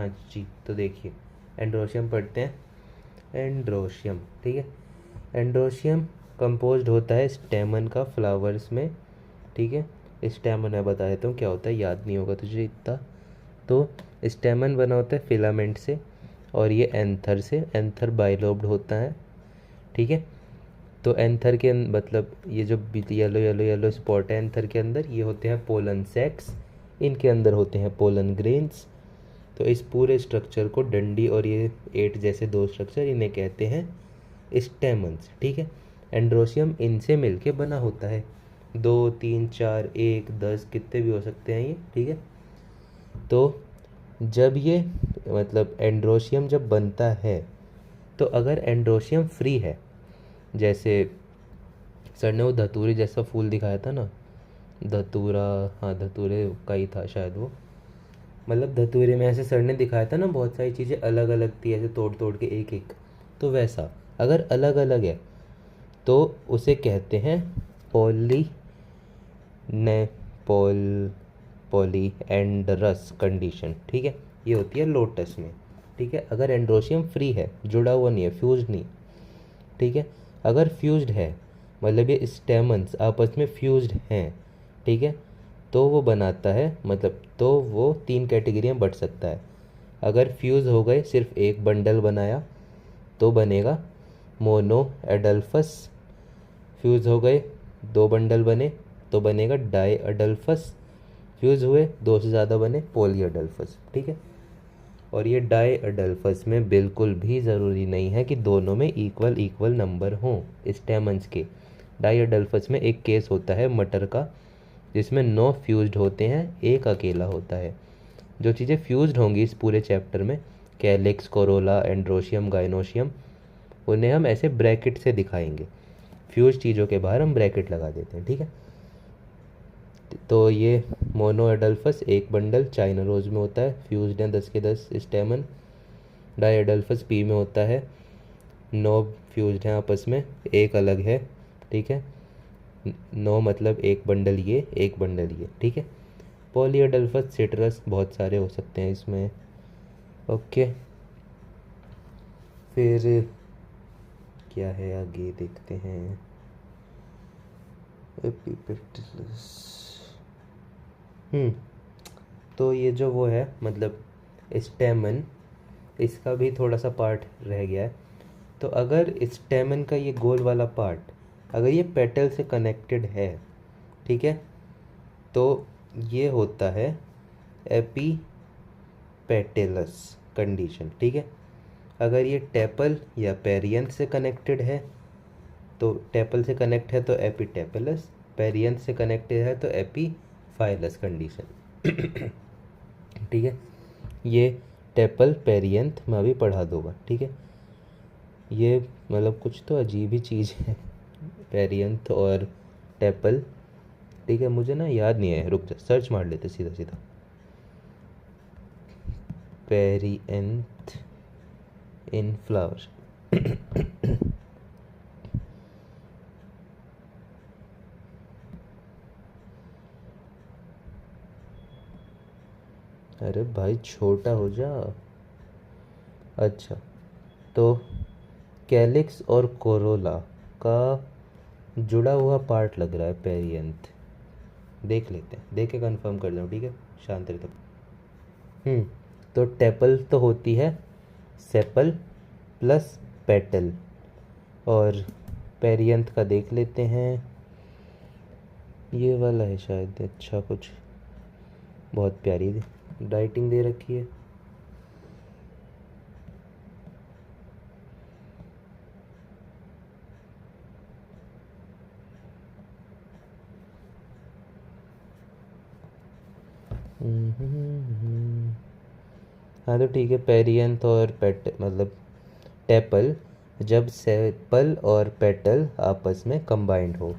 हाँ जी, तो देखिए एंड्रोशियम पढ़ते हैं। एंड्रोशियम, ठीक है। एंड्रोशियम कंपोज्ड होता है स्टेमन का फ्लावर्स में, ठीक है। स्टेमन मैं बता देता हूँ क्या होता है, याद नहीं होगा तुझे इतना। तो स्टेमन बना होता है फिलामेंट से, और ये एंथर से। एंथर बाइलोब्ड होता है, ठीक है। तो एंथर के मतलब ये जो येलो येलो येलो स्पॉट है एंथर के अंदर, ये होते हैं पोलन सेक्स। इनके अंदर होते हैं पोलन ग्रेन्स। तो इस पूरे स्ट्रक्चर को डंडी और ये 8 जैसे 2 स्ट्रक्चर, इन्हें कहते हैं स्टेमन्स, ठीक है। एंड्रोशियम इनसे मिलके बना होता है। 2 3 4 1 10 कितने भी हो सकते हैं ये, ठीक है। तो जब ये मतलब एंड्रोशियम जब बनता है, तो अगर एंड्रोशियम फ्री है, जैसे सर ने वो धतूरे जैसा फूल दिखाया था ना, धतूरा, हाँ धतूरे का ही था शायद वो। मतलब धतूरे में ऐसे सर ने दिखाया था ना, बहुत सारी चीज़ें अलग अलग थी ऐसे तोड़ तोड़ के एक एक। तो वैसा अगर अलग अलग है तो उसे कहते हैं पॉली ने पॉल पॉलीएंडरस कंडीशन, ठीक है। ये होती है लोटस में, ठीक है। अगर एंड्रोशियम फ्री है, जुड़ा हुआ नहीं है, फ्यूज्ड नहीं, ठीक है। अगर फ्यूज्ड है मतलब ये स्टेमन्स आपस में फ्यूज्ड हैं, ठीक है, तो वो बनाता है मतलब तो वो 3 कैटेगरी में बढ़ सकता है। अगर फ्यूज़ हो गए, सिर्फ एक बंडल बनाया, तो बनेगा मोनो एडल्फस। फ्यूज़ हो गए, 2 बंडल बने, तो बनेगा डाई अडल्फस। फ्यूज़ हुए, 2 से ज़्यादा बने, पॉली अडल्फस, ठीक है। और ये डाई अडल्फस में बिल्कुल भी ज़रूरी नहीं है कि दोनों में इक्वल इक्वल नंबर हों स्टेमन्स के। डाई अडल्फस में एक केस होता है मटर का, जिसमें 9 फ्यूज्ड होते हैं, एक अकेला होता है। जो चीज़ें फ्यूज्ड होंगी इस पूरे चैप्टर में, कैलिक्स, कोरोला, एंड्रोशियम, गाइनोशियम, उन्हें हम ऐसे ब्रैकेट से दिखाएंगे। फ्यूज चीज़ों के बाहर हम ब्रैकेट लगा देते हैं, ठीक है। तो ये मोनो एडल्फस एक बंडल चाइना रोज में होता है, फ्यूज्ड हैं 10 के 10 स्टेमन। डाई एडल्फस पी में होता है, 9 फ्यूज्ड हैं आपस में, एक अलग है, ठीक है। 9 मतलब एक बंडल ये, एक बंडल ये, ठीक है। पॉलीएडल्फस सिट्रस बहुत सारे हो सकते हैं इसमें, ओके। फिर क्या है आगे देखते हैं। एपिपेटिलस, तो ये जो वो है मतलब स्टेमन, इसका भी थोड़ा सा पार्ट रह गया है। तो अगर स्टेमन का ये गोल वाला पार्ट अगर ये पेटल से कनेक्टेड है, ठीक है, तो ये होता है एपीपेटेलस कंडीशन, ठीक है। अगर ये टेपल या पेरियंथ से कनेक्टेड है, तो टेपल से कनेक्ट है तो एपीटेपलस, पेरियंथ से कनेक्टेड है तो एपीफाइलस कंडीशन ठीक है। ये टेपल पेरियंथ मैं अभी पढ़ा दूंगा, ठीक है। ये मतलब कुछ तो अजीब ही चीज़ है पेरियंथ और टेपल, ठीक है। मुझे ना याद नहीं है, रुक जा सर्च मार लेते सीधा सीधा। पेरियंथ इन फ्लावर अरे भाई छोटा हो जा। अच्छा, तो कैलिक्स और कोरोला का जुड़ा हुआ पार्ट लग रहा है पेरियंथ। देख लेते हैं, देख के कंफर्म कर लो, ठीक है। शांत रहे तब। तो टेपल तो होती है सेपल प्लस पेटल, और पेरियंथ का देख लेते हैं। ये वाला है शायद, अच्छा कुछ बहुत प्यारी राइटिंग दे रखी है। हाँ तो ठीक है, पेरियंथ और पेट मतलब टेपल, जब सेपल और पेटल आपस में कंबाइंड हो,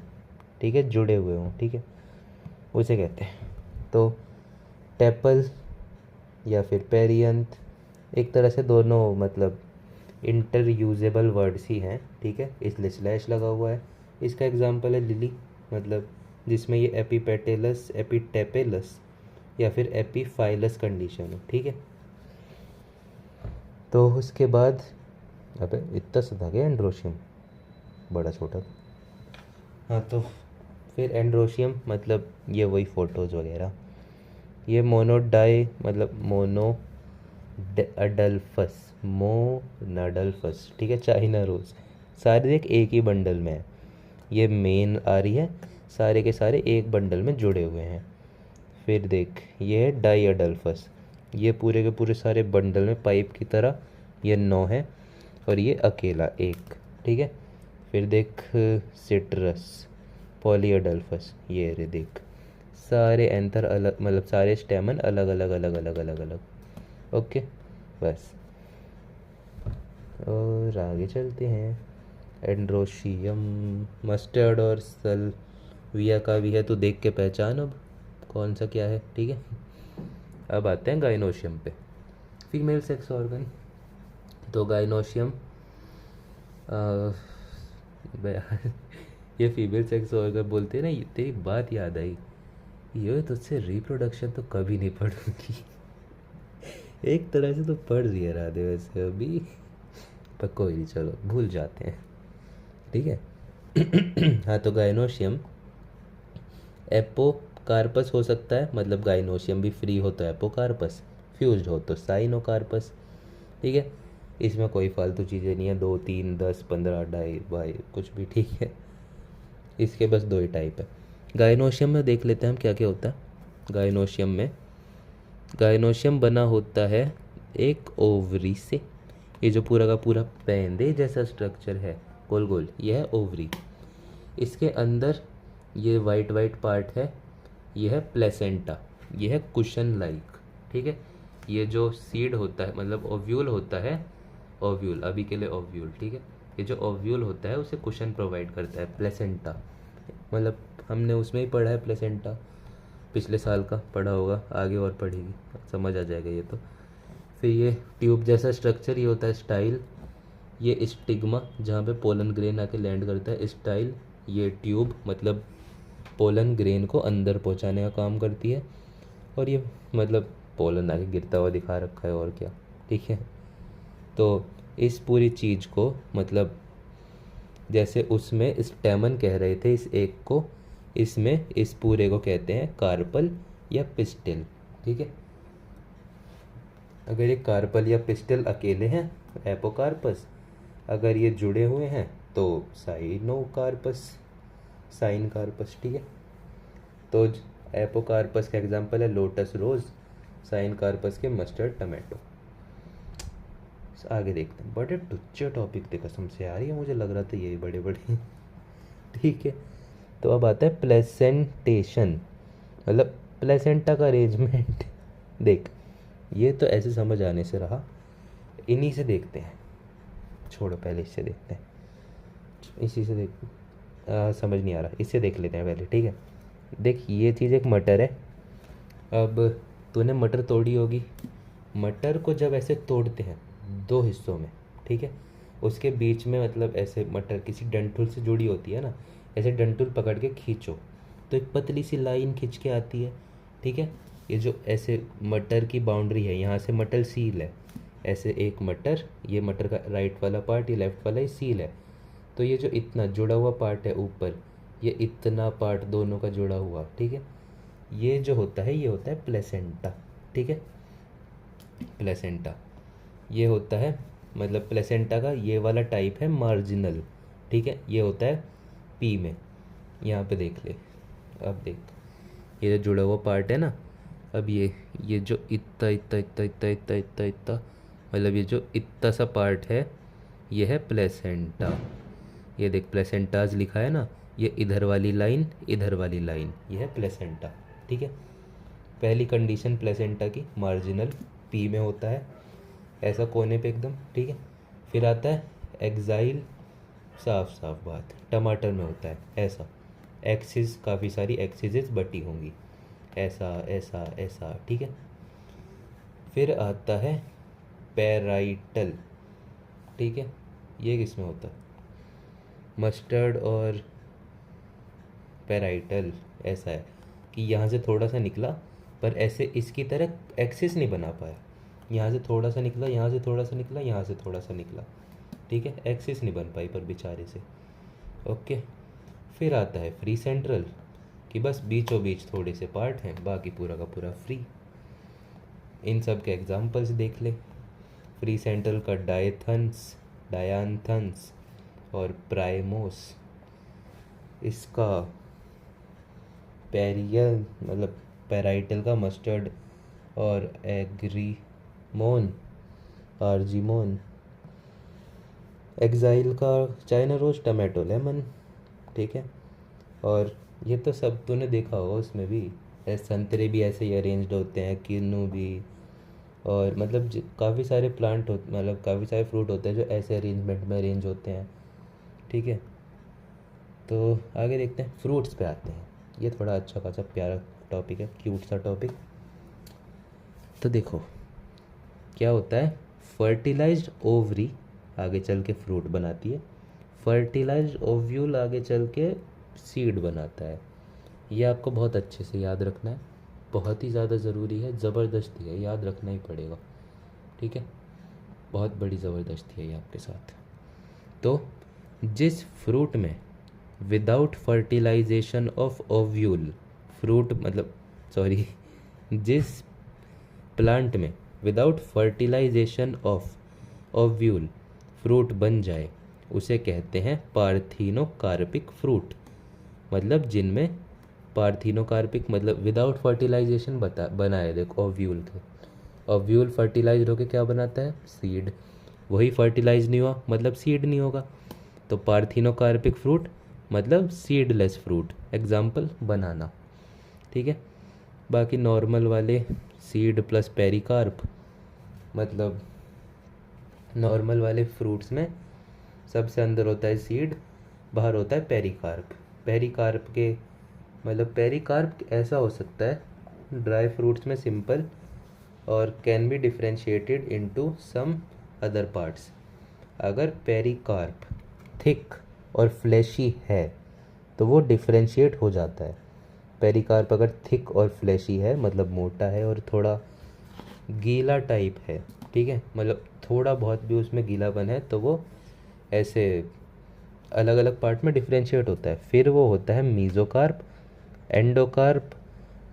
ठीक है, जुड़े हुए हों, ठीक है, उसे कहते हैं। तो टेपल या फिर पेरियंथ एक तरह से दोनों मतलब इंटर यूजेबल वर्ड्स ही हैं, ठीक है, इसलिए स्लैश लगा हुआ है। इसका एग्जांपल है लिली, मतलब जिसमें ये एपीपेटेलस, एपीटेपेलस या फिर एपीफाइलस कंडीशन है, ठीक है। तो उसके बाद अबे इतना सा था क्या एंड्रोशियम, बड़ा छोटा था। हाँ तो फिर एंड्रोशियम मतलब ये वही फोटोज़ वगैरह। ये मोनोडाई मतलब मोनो अडल्फस, मोनाडल्फस, ठीक है, चाइना रोज़, सारे देख एक ही बंडल में है। ये मेन आ रही है, सारे के सारे एक बंडल में जुड़े हुए हैं। फिर देख ये है डाई अडल्फस, ये पूरे के पूरे सारे बंडल में पाइप की तरह, ये 9 है और ये अकेला एक, ठीक है। फिर देख सिट्रस पॉलीअडल्फस, ये रे देख सारे एंथर अलग मतलब सारे स्टेमन अलग अलग अलग अलग अलग अलग। ओके बस, और आगे चलते हैं। एंड्रोशियम मस्टर्ड और सल्विया का भी है, तो देख के पहचान अब कौन सा क्या है, ठीक है। अब आते हैं गाइनोशियम पे, फीमेल सेक्स ऑर्गन। तो गाइनोशियम ये फीमेल सेक्स ऑर्गन बोलते हैं ना, तेरी बात याद आई, ये तुझसे रिप्रोडक्शन तो कभी नहीं पढ़ूंगी। एक तरह से तो पढ़ रही है राधे वैसे अभी, पर कोई नहीं, चलो भूल जाते हैं, ठीक है। हाँ तो गाइनोशियम एपोकार्पस हो सकता है, मतलब गाइनोशियम भी फ्री हो तो एपोकार्पस, फ्यूज्ड हो तो साइनोकार्पस, ठीक है। इसमें कोई फालतू चीज़ें नहीं है, 2 3 10 15 ढाई भाई कुछ भी, ठीक है। इसके बस 2 ही टाइप है। गाइनोशियम में देख लेते हैं हम क्या क्या होता है। गाइनोशियम में गाइनोशियम बना होता है एक ओवरी से, ये जो पूरा का पूरा पेंदे जैसा स्ट्रक्चर है गोल गोल, ये है ओवरी। इसके अंदर ये वाइट वाइट पार्ट है, ये है प्लेसेंटा, ये है कुशन लाइक, ठीक है। ये जो सीड होता है मतलब ओव्यूल होता है, ओव्यूल अभी के लिए ओव्यूल, ठीक है। ये जो ओव्यूल होता है उसे कुशन प्रोवाइड करता है प्लेसेंटा, मतलब हमने उसमें ही पढ़ा है प्लेसेंटा, पिछले साल का पढ़ा होगा, आगे और पढ़ेगी समझ आ जाएगा ये तो। फिर ये ट्यूब जैसा स्ट्रक्चर, ये होता है स्टाइल, ये स्टिग्मा जहाँ पे पोलन ग्रेन आके लैंड करता है, स्टाइल, ये ट्यूब मतलब पोलन ग्रेन को अंदर पहुँचाने का काम करती है, और ये मतलब पोलन आके गिरता हुआ दिखा रखा है और क्या, ठीक है। तो इस पूरी चीज़ को मतलब जैसे उसमें स्टेमन कह रहे थे इस एक को, इसमें इस पूरे को कहते हैं कार्पल या पिस्टिल, ठीक है। अगर ये कार्पल या पिस्टिल अकेले हैं एपोकार्पस, अगर ये जुड़े हुए हैं तो साइनोकार्पस, साइन कार्पस, ठीक है। तो एपोकार्पस का एग्जांपल है लोटस रोज, साइन कार्पस के मस्टर्ड टमाटो। आगे देखते हैं, बड़े टुच्चे टॉपिक थे कसम से यार, ये मुझे लग रहा था यही बड़े बड़े। ठीक है। तो अब आता है प्लेसेंटेशन, मतलब प्लेसेंटा का अरेंजमेंट। देख ये तो ऐसे समझ आने से रहा, इन्हीं से देखते हैं, छोड़ो पहले इससे देखते हैं, इसी से समझ नहीं आ रहा, इससे देख लेते हैं पहले, ठीक है। देख ये चीज़ एक मटर है, अब तूने मटर तोड़ी होगी, मटर को जब ऐसे तोड़ते हैं 2 हिस्सों में, ठीक है, उसके बीच में मतलब ऐसे मटर किसी डंठल से जुड़ी होती है ना, ऐसे डंठल पकड़ के खींचो तो एक पतली सी लाइन खींच के आती है, ठीक है। ये जो ऐसे मटर की बाउंड्री है, यहाँ से मटर सील है, ऐसे एक मटर, ये मटर का राइट वाला पार्ट, ये लेफ्ट वाला, ये सील है। तो ये जो इतना जुड़ा हुआ पार्ट है ऊपर, ये इतना पार्ट दोनों का जुड़ा हुआ, ठीक है, ये जो होता है ये होता है प्लेसेंटा, ठीक है। प्लेसेंटा ये होता है, मतलब प्लेसेंटा का ये वाला टाइप है मार्जिनल, ठीक है, ये होता है पी में, यहाँ पे देख ले, अब देख ये जो जुड़ा हुआ पार्ट है ना, अब ये जो इतना इतना इतना इतना इतना इतना इतना मतलब ये जो इतना सा पार्ट है, ये है प्लेसेंटा। ये देख प्लेसेंटाज लिखा है ना, ये इधर वाली लाइन इधर वाली लाइन, ये है प्लेसेंटा, ठीक है। पहली कंडीशन प्लेसेंटा की मार्जिनल पी में होता है, ऐसा कोने पे एकदम, ठीक है। फिर आता है एक्साइल, साफ साफ बात टमाटर में होता है ऐसा, एक्सिस काफ़ी सारी एक्सिस बटी होंगी, ऐसा ऐसा ऐसा, ठीक है। फिर आता है पैराइटल, ठीक है, ये किस में होता है, मस्टर्ड और पैराइटल ऐसा है कि यहाँ से थोड़ा सा निकला पर ऐसे इसकी तरह एक्सिस नहीं बना पाया, यहाँ से थोड़ा सा निकला, यहाँ से थोड़ा सा निकला, यहाँ से थोड़ा सा निकला, ठीक है। एक्सिस नहीं बन पाई पर बेचारे से। ओके, फिर आता है फ्री सेंट्रल कि बस बीचों बीच थोड़े से पार्ट हैं, बाकी पूरा का पूरा फ्री। इन सब के एग्जांपल्स देख ले। फ्री सेंट्रल का डायथन्स, डायांथन्स और प्राइमोस। इसका पेरियल मतलब पैराइटल का मस्टर्ड और एग्रीमोन, आर्जिमोन। एग्जाइल का चाइना रोज, टमाटो लेमन, ठीक है। और ये तो सब तूने देखा होगा, उसमें भी संतरे भी ऐसे ही अरेंज्ड होते हैं, किन्नू भी, और मतलब काफ़ी सारे प्लांट हो, मतलब काफ़ी सारे फ्रूट होते हैं जो ऐसे अरेंजमेंट में अरेंज होते हैं, ठीक है। तो आगे देखते हैं, फ्रूट्स पे आते हैं। ये थोड़ा अच्छा खासा प्यारा टॉपिक है, क्यूट सा टॉपिक। तो देखो क्या होता है, फर्टिलाइज्ड ओवरी आगे चल के फ्रूट बनाती है, फर्टिलाइज्ड ओव्यूल आगे चल के सीड बनाता है। ये आपको बहुत अच्छे से याद रखना है, बहुत ही ज़्यादा ज़रूरी है, ज़बरदस्ती है, याद रखना ही पड़ेगा, ठीक है। बहुत बड़ी ज़बरदस्ती है ये आपके साथ। तो जिस फ्रूट में without fertilisation of ovule fruit मतलब सॉरी जिस प्लांट में without fertilisation of ovule fruit बन जाए उसे कहते हैं पार्थिनोकार्पिक फ्रूट। मतलब जिनमें पार्थिनोकार्पिक मतलब विदाउट फर्टिलाइजेशन बना है। देखो ओव्यूल, तो ओव्यूल फर्टिलाइज होकर क्या बनाता है, सीड। वही फर्टिलाइज नहीं हुआ मतलब सीड नहीं होगा। तो पार्थिनोकार्पिक फ्रूट मतलब सीडलेस फ्रूट। एग्जाम्पल बनाना, ठीक है। बाकी नॉर्मल वाले सीड प्लस पेरिकार्प, मतलब नॉर्मल वाले फ्रूट्स में सबसे अंदर होता है सीड, बाहर होता है पेरिकार्प। पेरिकार्प के मतलब पेरिकार्प ऐसा हो सकता है ड्राई फ्रूट्स में सिंपल और can be differentiated into some other parts. अगर पेरिकार्प थिक और फ्लैशी है तो वो डिफ्रेंशिएट हो जाता है। पेरिकार्प अगर थिक और फ्लैशी है मतलब मोटा है और थोड़ा गीला टाइप है, ठीक है, मतलब थोड़ा बहुत भी उसमें गीलापन है तो वो ऐसे अलग अलग पार्ट में डिफ्रेंशिएट होता है। फिर वो होता है मीजोकार्प, एंडोकार्प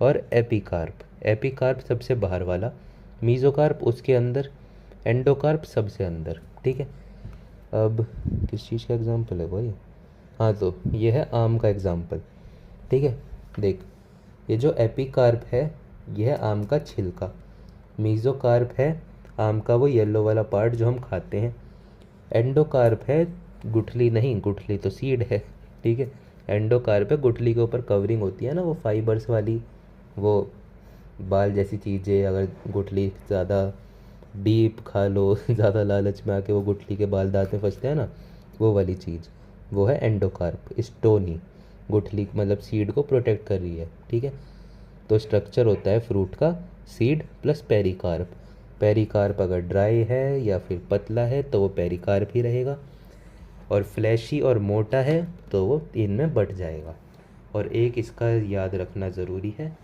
और एपिकार्प। एपिकार्प सबसे बाहर वाला, मीजोकार्प उसके अंदर, एंडोकार्प सबसे अंदर, ठीक है। अब किस चीज़ का एग्जांपल है भाई, हाँ तो ये है आम का एग्जांपल, ठीक है। देख ये जो एपिकार्प है ये है आम का छिलका, मीजोकार्प है आम का वो येलो वाला पार्ट जो हम खाते हैं, एंडोकार्प है गुठली नहीं, गुठली तो सीड है, ठीक है। एंडोकार्प है गुठली के ऊपर कवरिंग होती है ना वो फाइबर्स वाली, वो बाल जैसी चीज़ें। अगर गुठली ज़्यादा डीप खा लो ज़्यादा लालच में आके वो गुठली के बाल दांत में फंसते हैं ना, वो वाली चीज़ वो है एंडोकार्प। स्टोनी गुठली मतलब सीड को प्रोटेक्ट कर रही है, ठीक है। तो स्ट्रक्चर होता है फ्रूट का सीड प्लस पेरिकार्प। पेरिकार्प अगर ड्राई है या फिर पतला है तो वो पेरिकार्प ही रहेगा, और फ्लैशी और मोटा है तो वो इनमें बट जाएगा। और एक इसका याद रखना ज़रूरी है,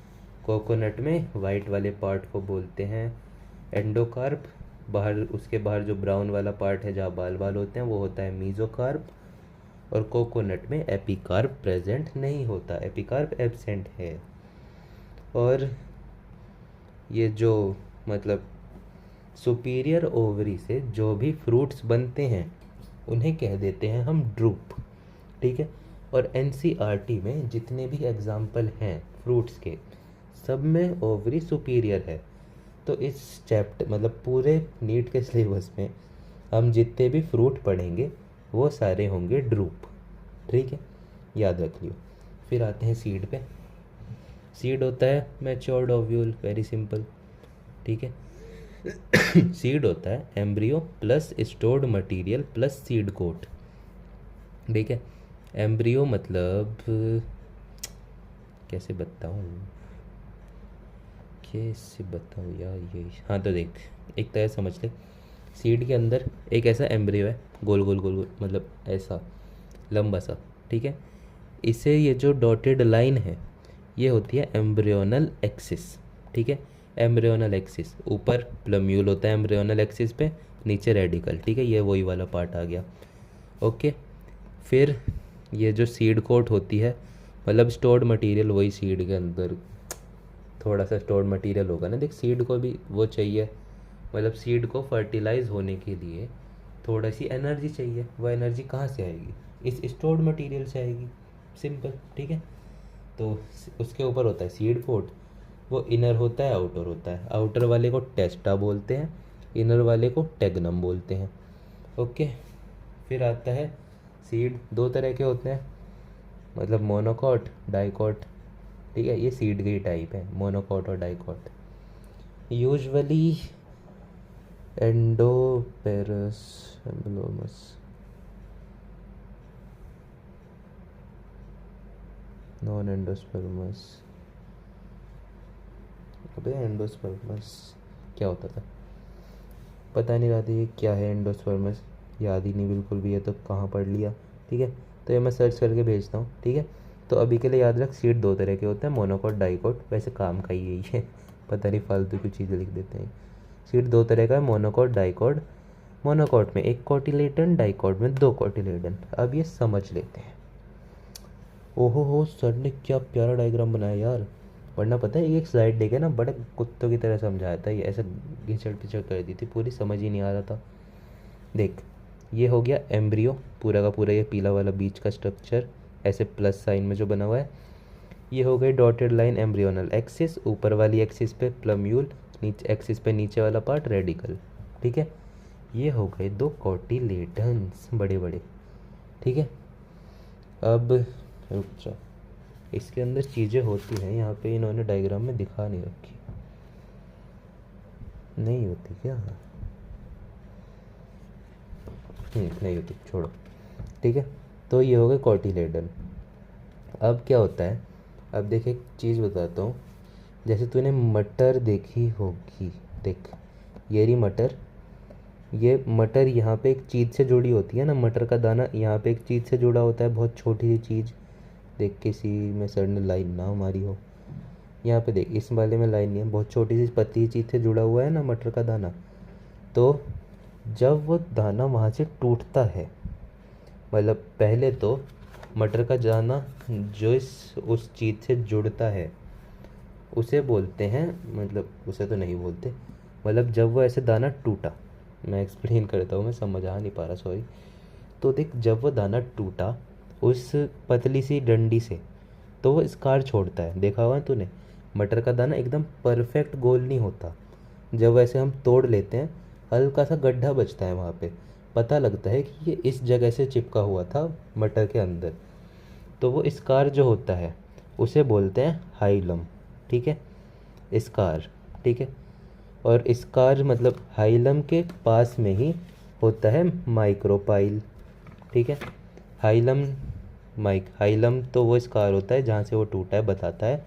कोकोनट में वाइट वाले पार्ट को बोलते हैं एंडोकार्प, बाहर उसके बाहर जो ब्राउन वाला पार्ट है जहाँ बाल बाल होते हैं वो होता है मीजोकार्प, और कोकोनट में एपिकार्प प्रेजेंट नहीं होता, एपिकार्प एब्सेंट है। और ये जो मतलब सुपीरियर ओवरी से जो भी फ्रूट्स बनते हैं उन्हें कह देते हैं हम ड्रूप, ठीक है। और एनसीईआरटी में जितने भी एग्जाम्पल हैं फ्रूट्स के सब में ओवरी सुपीरियर है। तो इस चैप्टर मतलब पूरे नीट के सिलेबस में हम जितने भी फ्रूट पढ़ेंगे वो सारे होंगे ड्रूप, ठीक है, याद रख लियो। फिर आते हैं सीड पे। सीड होता है मैच्योर्ड ओव्यूल, वेरी सिंपल, ठीक है। सीड होता है embryo plus stored material plus seed coat, ठीक है। एम्ब्रियो मतलब कैसे बताऊँ यार ये, हाँ तो देख एक तरह समझ ले, सीड के अंदर एक ऐसा एम्ब्रियो है गोल गोल गोल गोल मतलब ऐसा लंबा सा, ठीक है। इसे ये जो डॉटेड लाइन है ये होती है एम्ब्रियोनल एक्सिस, ठीक है। एम्ब्रियोनल एक्सिस, ऊपर प्लम्यूल होता है एम्ब्रियोनल एक्सिस पे, नीचे रेडिकल, ठीक है, ये वही वाला पार्ट आ गया। ओके, फिर ये जो सीड कोट होती है, मतलब स्टोर्ड मटेरियल, वही सीड के अंदर थोड़ा सा स्टोर्ड मटेरियल होगा ना, देख सीड को भी वो चाहिए, मतलब सीड को फर्टिलाइज होने के लिए थोड़ा सी एनर्जी चाहिए, वो एनर्जी कहाँ से आएगी, इस स्टोर्ड मटेरियल से आएगी, सिंपल, ठीक है। तो उसके ऊपर होता है सीड कोट, वो इनर होता है आउटर होता है, आउटर वाले को टेस्टा बोलते हैं, इनर वाले को टेगनम बोलते हैं। ओके, फिर आता है सीड, दो तरह के होते हैं, मतलब मोनोकॉट डाइकॉट, ठीक है, ये सीड की टाइप है, मोनोकॉट और डाइकॉट। यूजुअली एंडोपेरस एम्ब्लोमस, नॉन एंडोस्पर्मस, अबे एंडोस्पर्मस क्या होता था, पता नहीं रहा था ये क्या है एंडोस्पर्मस, याद ही नहीं बिल्कुल भी, है तो कहाँ पढ़ लिया, ठीक है। तो ये मैं सर्च करके भेजता हूँ, ठीक है। तो अभी के लिए याद रख, सीड दो तरह के होते हैं, मोनोकॉट डाइकॉट, वैसे काम का ही यही है पता नहीं फालतू की चीज़ें लिख देते हैं। सीड दो तरह का है, मोनोकॉट डाइकॉट, मोनोकॉट में एक कोटिलेडन, डाइकॉट में दो कोटिलेडन। अब ये समझ लेते हैं। ओहो हो, सर ने क्या प्यारा डायग्राम बनाया यार, वरना पता है एक स्लाइड देखे ना बड़े कुत्तों की तरह समझाया था, ये ऐसे घिचड़ पिचड़ कर दी थी, पूरी समझ ही नहीं आ रहा था। देख, ये हो गया एम्ब्रियो, पूरा का पूरा ये पीला वाला बीच का स्ट्रक्चर ऐसे प्लस साइन में जो बना हुआ है, ये हो गई डॉटेड लाइन एम्ब्रियोनल एक्सिस, ऊपर वाली एक्सिस पे प्लम्यूल, नीचे एक्सिस पे नीचे वाला पार्ट रेडिकल, ठीक है। ये हो गए दो कोटिलेडन्स बड़े बड़े, ठीक है। अब रुक जा, इसके अंदर चीज़ें होती हैं, यहाँ पे इन्होंने डायग्राम में दिखा नहीं रखी, नहीं होती क्या, नहीं होती, छोड़ो, ठीक है। तो ये हो गए कोटिलेडन। अब क्या होता है, अब देख एक चीज़ बताता हूँ, जैसे तूने मटर देखी होगी, देख ये रही मटर, ये मटर यहाँ पे एक चीज़ से जुड़ी होती है ना, मटर का दाना यहाँ पे एक चीज़ से जुड़ा होता है, बहुत छोटी सी चीज़, देख किसी में सर ने लाइन ना मारी हो, यहाँ पे देख इस वाले में लाइन नहीं है, बहुत छोटी सी पतली चीज़ से जुड़ा हुआ है ना मटर का दाना। तो जब वो दाना वहाँ से टूटता है, मतलब पहले तो मटर का दाना जो इस उस चीज़ से जुड़ता है उसे बोलते हैं, मतलब उसे तो नहीं बोलते, मतलब जब वो ऐसे दाना टूटा, मैं एक्सप्लेन करता हूँ, मैं समझ आ नहीं पा रहा, सॉरी। तो देख, जब वो दाना टूटा उस पतली सी डंडी से, तो वो स्कार छोड़ता है, देखा हुआ है तूने, मटर का दाना एकदम परफेक्ट गोल नहीं होता, जब वैसे हम तोड़ लेते हैं हल्का सा गड्ढा बचता है, वहाँ पे पता लगता है कि ये इस जगह से चिपका हुआ था मटर के अंदर, तो वो स्कार जो होता है उसे बोलते हैं हाइलम, ठीक है, स्कार, ठीक है। और स्कार मतलब हाइलम के पास में ही होता है माइक्रोपाइल, ठीक है। हाइलम हाइलम तो वो स्कार होता है जहाँ से वो टूटा है बताता है,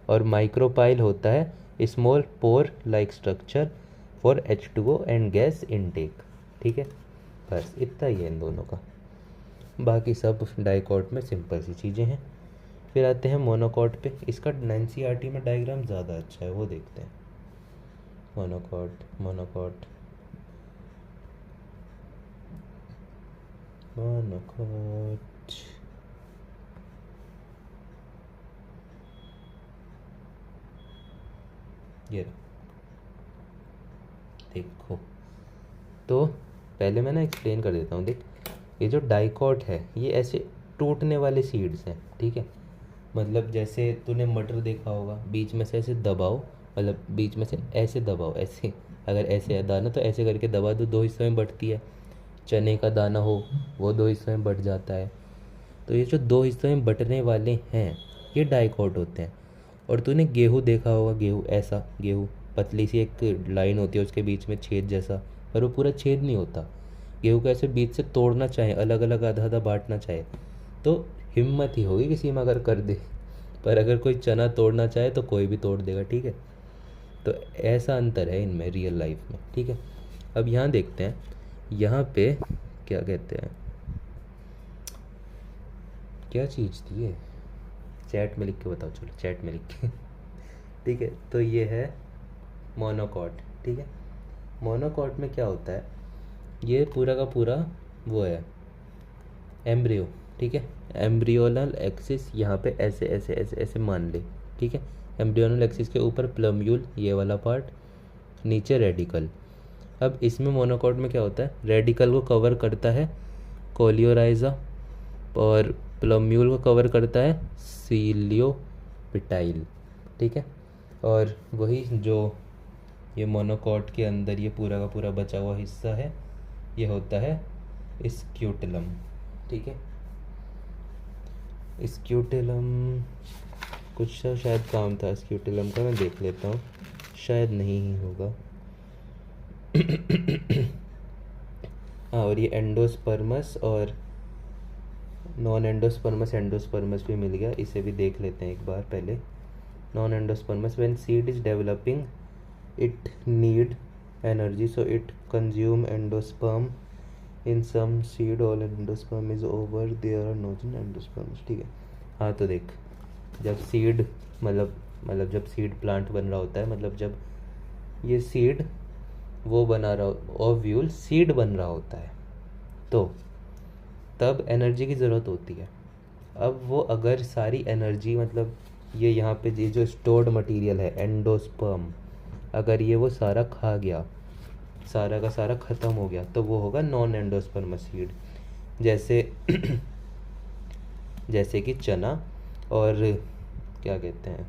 और माइक्रोपाइल होता है small pore like structure for H2O and gas intake, ठीक है। बस इतना ही है इन दोनों का, बाकी सब डाइकॉट में सिंपल सी चीज़ें हैं। फिर आते हैं मोनोकॉट पे, इसका NCERT में डायग्राम ज़्यादा अच्छा है, वो देखते हैं। मोनोकॉट मोनोकॉट मोनोकॉट, ये देखो, तो पहले मैं ना एक्सप्लेन कर देता हूँ। देख, ये जो डाइकॉट है ये ऐसे टूटने वाले सीड्स हैं, ठीक है, मतलब जैसे तूने मटर देखा होगा, बीच में से ऐसे दबाओ, मतलब बीच में से ऐसे दबाओ, ऐसे अगर ऐसे है दाना तो ऐसे करके दबा दो, दो हिस्सों में बंटती है। चने का दाना हो वो दो हिस्सों में बंट जाता है, तो ये जो दो हिस्सों में बंटने वाले हैं ये डाइकॉट होते हैं। और तूने गेहूँ देखा होगा, गेहूँ ऐसा, गेहूँ पतली सी एक लाइन होती है उसके बीच में छेद जैसा, पर वो पूरा छेद नहीं होता। गेहूँ को ऐसे बीच से तोड़ना चाहे, अलग अलग आधा आधा बांटना चाहे तो हिम्मत ही होगी किसी में अगर कर दे, पर अगर कोई चना तोड़ना चाहे तो कोई भी तोड़ देगा, ठीक है। तो ऐसा अंतर है इनमें रियल लाइफ में, ठीक है। अब यहाँ देखते हैं, यहाँ पे क्या कहते हैं, क्या चीज़ थी ये, चैट में लिख के बताओ, चलो चैट में लिख के ठीक है। तो ये है मोनोकॉट, ठीक है। मोनोकॉट में क्या होता है, ये पूरा का पूरा वो है एम्ब्रियो, ठीक है। एम्ब्रियोनल एक्सिस यहाँ पे ऐसे ऐसे ऐसे ऐसे मान ले, ठीक है। एम्ब्रियोनल एक्सिस के ऊपर प्लम्यूल ये वाला पार्ट, नीचे रेडिकल। अब इसमें मोनोकॉट में क्या होता है, रेडिकल को कवर करता है कोलियोराइजा और प्लम्यूल को कवर करता है सीलियोपिटाइल, ठीक है। और वही जो ये मोनोकॉट के अंदर ये पूरा का पूरा बचा हुआ हिस्सा है, ये होता है स्क्यूटेलम, ठीक है। स्क्यूटेलम कुछ सा शायद काम था स्क्यूटेलम का, मैं देख लेता हूँ, शायद नहीं ही होगा। हाँ, और ये एंडोस्पर्मस और नॉन एंडोस्पर्मस, एंडोस्पर्मस भी मिल गया, इसे भी देख लेते हैं एक बार पहले। Non endospermous, when seed is developing it need energy so it consume endosperm in some seed all endosperm is over there are no endosperms, ठीक है। हाँ तो देख, जब सीड मतलब जब सीड प्लांट बन रहा होता है, मतलब जब ये सीड वो बना रहा, ओव्यूल सीड बन रहा होता है, तो तब एनर्जी की ज़रूरत होती है। अब वो अगर सारी एनर्जी मतलब ये यहाँ पे ये जो स्टोर्ड मटेरियल है एंडोस्पर्म, अगर ये वो सारा खा गया, सारा का सारा ख़त्म हो गया, तो वो होगा नॉन एंडोस्पर्मस सीड। जैसे जैसे कि चना और क्या कहते हैं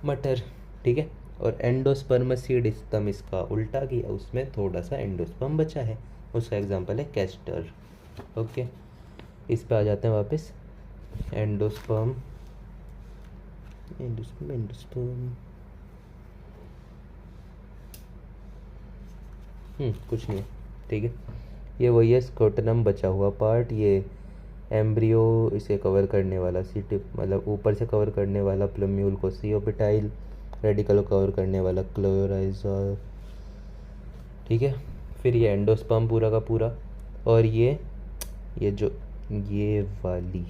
मटर, ठीक है। और एंडोस्पर्मस सीड स्तम इसका उल्टा किया, उसमें थोड़ा सा एंडोस्पर्म बचा है, उसका एग्जांपल है कैस्टर, ओके। इस पे आ जाते हैं वापस, एंडोस्पर्म एंडोस्पर्म एंडोस्पर्म कुछ नहीं है, ठीक है। ये वही है स्क्रोटनम बचा हुआ पार्ट, ये एम्ब्रियो इसे कवर करने वाला सीटिप मतलब ऊपर से कवर करने वाला प्लम्यूल को सीओपिटाइल, रेडिकल को कवर करने वाला क्लोराइजा, ठीक है। फिर ये एंडोस्पर्म पूरा का पूरा, और ये जो ये वाली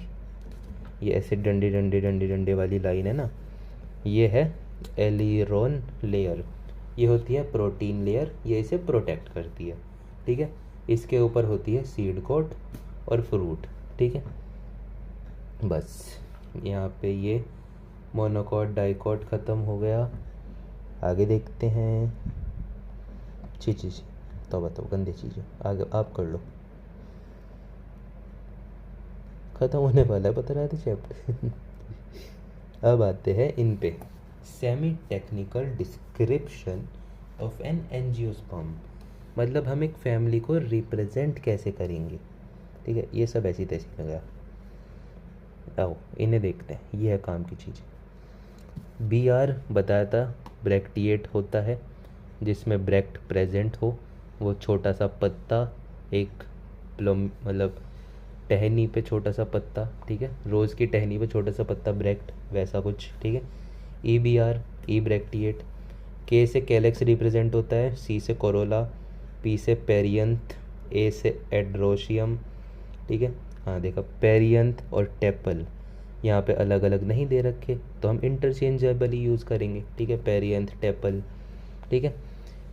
ये ऐसे डंडे डंडे डंडे डंडे वाली लाइन है ना, ये है एलिरोन लेयर, ये होती है प्रोटीन लेयर, ये इसे प्रोटेक्ट करती है, ठीक है। इसके ऊपर होती है सीड कोट और फ्रूट, ठीक है। बस यहाँ पे ये मोनोकॉट डाइकॉट ख़त्म हो गया। आगे देखते हैं। छी छी छी, तो बताओ गंदी चीज़, आगे आप कर लो, ख़त्म होने वाला है बता रहा था चैप्टर। अब आते हैं इन पे, semi technical description of an angiosperm, मतलब हम एक फैमिली को रिप्रेजेंट कैसे करेंगे, ठीक है। ये सब ऐसी तैसी लगा, आओ इन्हें देखते हैं, ये है काम की चीज़। बी आर बताया था, ब्रैक्टिएट होता है जिसमें ब्रैक्ट प्रेजेंट हो, वो छोटा सा पत्ता, एक प्लम मतलब टहनी पे छोटा सा पत्ता, ठीक है, रोज़ की टहनी पे छोटा सा पत्ता, ब्रैक्ट वैसा कुछ, ठीक है। E B R E bracteate, K से कैलेक्स रिप्रेजेंट होता है, सी से कोरोला, पी से पेरियंथ, ए से एड्रोशियम, ठीक है। हाँ देखा, पेरियंथ और टेपल यहाँ पे अलग अलग नहीं दे रखे, तो हम इंटरचेंजेबली यूज़ करेंगे, ठीक है, पेरियंथ टेपल, ठीक है।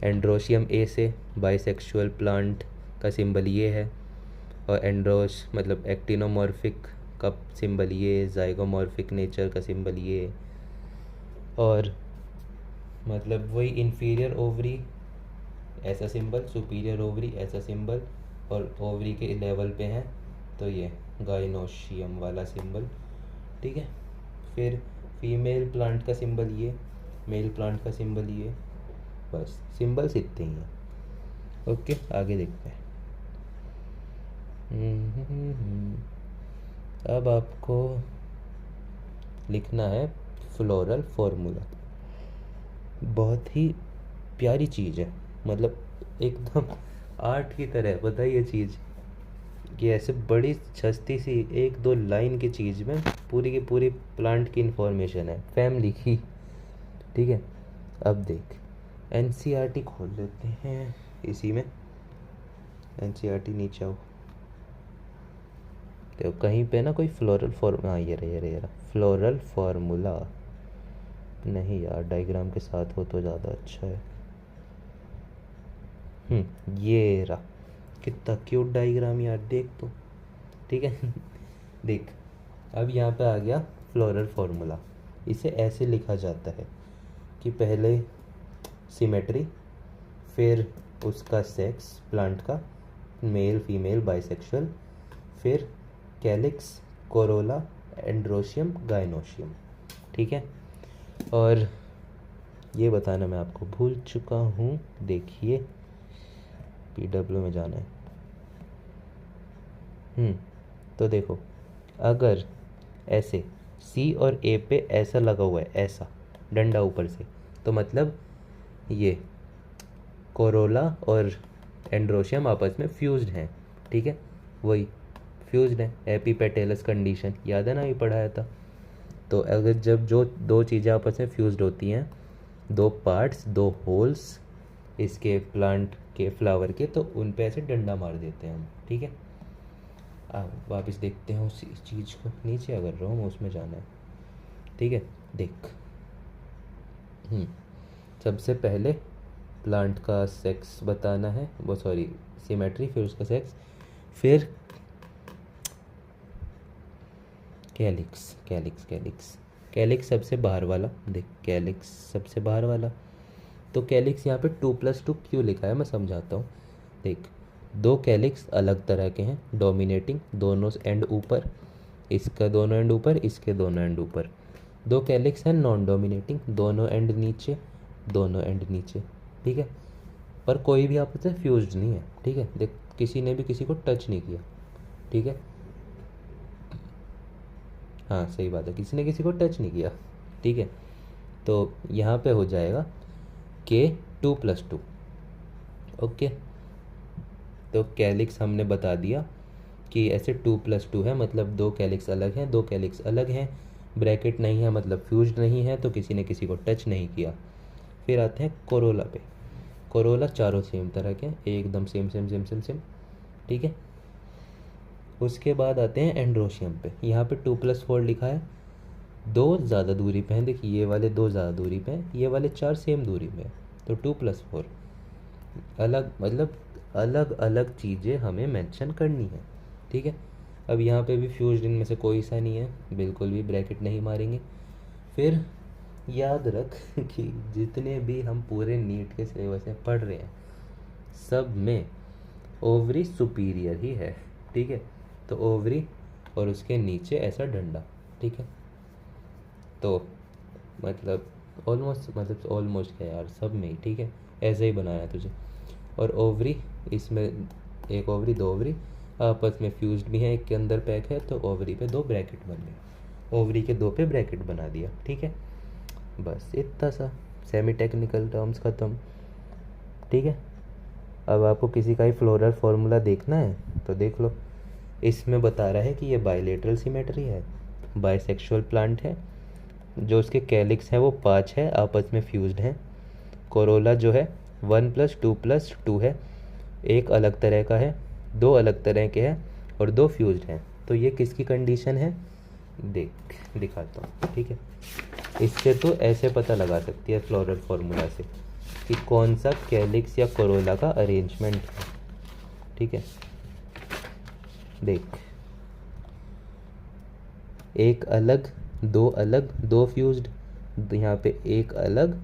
एंड्रोशियम ए से बाइसेक्सुअल प्लांट का सिंबल ये है, और एंड्रोस मतलब एक्टिनोमॉर्फिक का सिंबल ये, जाइगोमॉर्फिक नेचर का सिंबल ये, और मतलब वही इन्फीरियर ओवरी ऐसा सिंबल, सुपीरियर ओवरी ऐसा सिंबल, और ओवरी के लेवल पे हैं तो ये गाइनोशियम वाला सिंबल, ठीक है। फिर फीमेल प्लांट का सिंबल ये, मेल प्लांट का सिंबल ये, बस सिंबल्स इतने ही हैं, ओके। आगे देखते हैं। अब आपको लिखना है फ्लोरल फॉर्मूला, बहुत ही प्यारी चीज़ है, मतलब एकदम आर्ट की तरह पता है ये चीज़, कि ऐसे बड़ी सस्ती सी एक दो लाइन की चीज़ में पूरी की पूरी प्लांट की इन्फॉर्मेशन है, फैमिली की, ठीक है। अब देख एनसीईआरटी खोल लेते हैं, इसी में एनसीईआरटी नीचे आओ, तो कहीं पे ना कोई फ्लोरल फॉर्म, हाँ ये रहा फ्लोरल फार्मूला, नहीं यार, डायग्राम के साथ हो तो ज़्यादा अच्छा है। ये रहा, कितना क्यूट डायग्राम यार, देख तो। ठीक है। देख, अब यहाँ पे आ गया फ्लोरल फार्मूला। इसे ऐसे लिखा जाता है कि पहले सिमेट्री, फिर उसका सेक्स प्लांट का, मेल फीमेल बाइसेक्सुअल, फिर कैलिक्स, कोरोला, एंड्रोशियम, गाइनोशियम। ठीक है, और ये बताना मैं आपको भूल चुका हूँ, देखिए पीडब्ल्यू में जाना है। तो देखो, अगर ऐसे सी और ए पे ऐसा लगा हुआ है, ऐसा डंडा ऊपर से, तो मतलब ये कोरोला और एंड्रोशियम आपस में फ्यूज्ड हैं। ठीक है, वही फ्यूज्ड है, एपिपेटेलस कंडीशन, याद है ना, ये पढ़ाया था। तो अगर जब जो दो चीज़ें आपस में फ्यूज्ड होती हैं, दो पार्ट्स, दो होल्स इसके प्लांट के फ्लावर के, तो उन पे ऐसे डंडा मार देते हैं हम। ठीक है, वापस देखते हैं उस चीज़ को, नीचे अगर रहा हूँ उसमें जाना है। ठीक है, देख, सबसे पहले प्लांट का सेक्स बताना है, वो सॉरी सिमेट्री, फिर उसका सेक्स, फिर कैलिक्स, कैलिक्स कैलिक्स कैलिक्स सबसे बाहर वाला, देख कैलिक्स सबसे बाहर वाला। तो कैलिक्स यहाँ पे 2+2 क्यों लिखा है मैं समझाता हूँ। देख, दो कैलिक्स अलग तरह के हैं, डोमिनेटिंग, दोनों एंड ऊपर, इसका दोनों एंड ऊपर, इसके दोनों एंड ऊपर। दो कैलिक्स हैं नॉन डोमिनेटिंग, दोनों एंड नीचे, दोनों एंड नीचे। ठीक है, पर कोई भी आपस में फ्यूज्ड नहीं है। ठीक है, देख किसी ने भी किसी को टच नहीं किया। ठीक है, हाँ सही बात है, किसी ने किसी को टच नहीं किया। ठीक है, तो यहाँ पे हो जाएगा के 2+2। ओके, तो कैलिक्स हमने बता दिया कि ऐसे 2+2 है, मतलब दो कैलिक्स अलग हैं, दो कैलिक्स अलग हैं, ब्रैकेट नहीं है मतलब फ्यूज्ड नहीं है, तो किसी ने किसी को टच नहीं किया। फिर आते हैं कोरोला पे। कोरोला चारों सेम तरह के, एकदम same same same same same. ठीक है, उसके बाद आते हैं एंड्रोशियम पे। यहाँ पे 2+4 लिखा है, दो ज़्यादा दूरी पे हैं, देखिए ये वाले दो ज़्यादा दूरी पे हैं, ये वाले चार सेम दूरी पे हैं, तो 2+4 अलग, मतलब अलग अलग चीज़ें हमें मेंशन करनी है। ठीक है, अब यहाँ पे भी फ्यूज्ड इनमें से कोई सा नहीं है, बिल्कुल भी ब्रैकेट नहीं मारेंगे। फिर याद रख कि जितने भी हम पूरे नीट के सिलेबस में पढ़ रहे हैं, सब में ओवरी सुपीरियर ही है। ठीक है, तो ओवरी और उसके नीचे ऐसा डंडा। ठीक है, तो मतलब ऑलमोस्ट क्या यार, सब में ही। ठीक है, ऐसे ही बनाया है तुझे। और ओवरी, इसमें एक ओवरी दो ओवरी आपस में फ्यूज्ड भी हैं, एक के अंदर पैक है, तो ओवरी पे दो ब्रैकेट बन गए, ओवरी के दो पे ब्रैकेट बना दिया। ठीक है, बस इतना सा, सेमी टेक्निकल टर्म्स ख़त्म। ठीक है, अब आपको किसी का ही फ्लोरल फार्मूला देखना है तो देख लो। इसमें बता रहा है कि ये बाइलेटरल सिमेट्री है, बाइसेक्सुअल प्लांट है, जो उसके कैलिक्स हैं वो 5 है, आपस में फ्यूज्ड हैं। कोरोला जो है 1+2+2 है, एक अलग तरह का है, दो अलग तरह के हैं, और दो फ्यूज्ड हैं। तो ये किसकी कंडीशन है, देख दिखाता हूँ। ठीक है, इससे तो ऐसे पता लगा सकती है फ्लोरल फार्मूला से कि कौन सा कैलिक्स या कोरोला का अरेंजमेंट है। ठीक है, देख, एक अलग, दो फ्यूज्ड, यहाँ पे एक अलग,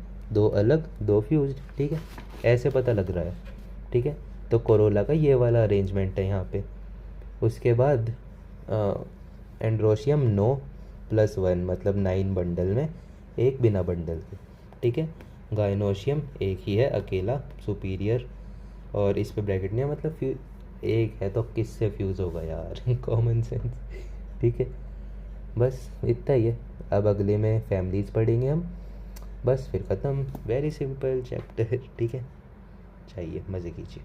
दो फ्यूज्ड। ठीक है, ऐसे पता लग रहा है। ठीक है, तो कोरोला का ये वाला अरेंजमेंट है यहाँ पे। उसके बाद एंड्रोशियम 9+1 मतलब 9 बंडल में, एक बिना बंडल के। ठीक है, गाइनोशियम एक ही है अकेला, सुपीरियर, और इस पे ब्रैकेट नहीं है, मतलब एक है तो किससे फ्यूज़ होगा यार। Common sense. ठीक है, बस इतना ही है। अब अगले में फैमिलीज़ पढ़ेंगे हम, बस फिर ख़त्म। Very simple chapter. ठीक है, चाहिए मज़े कीजिए।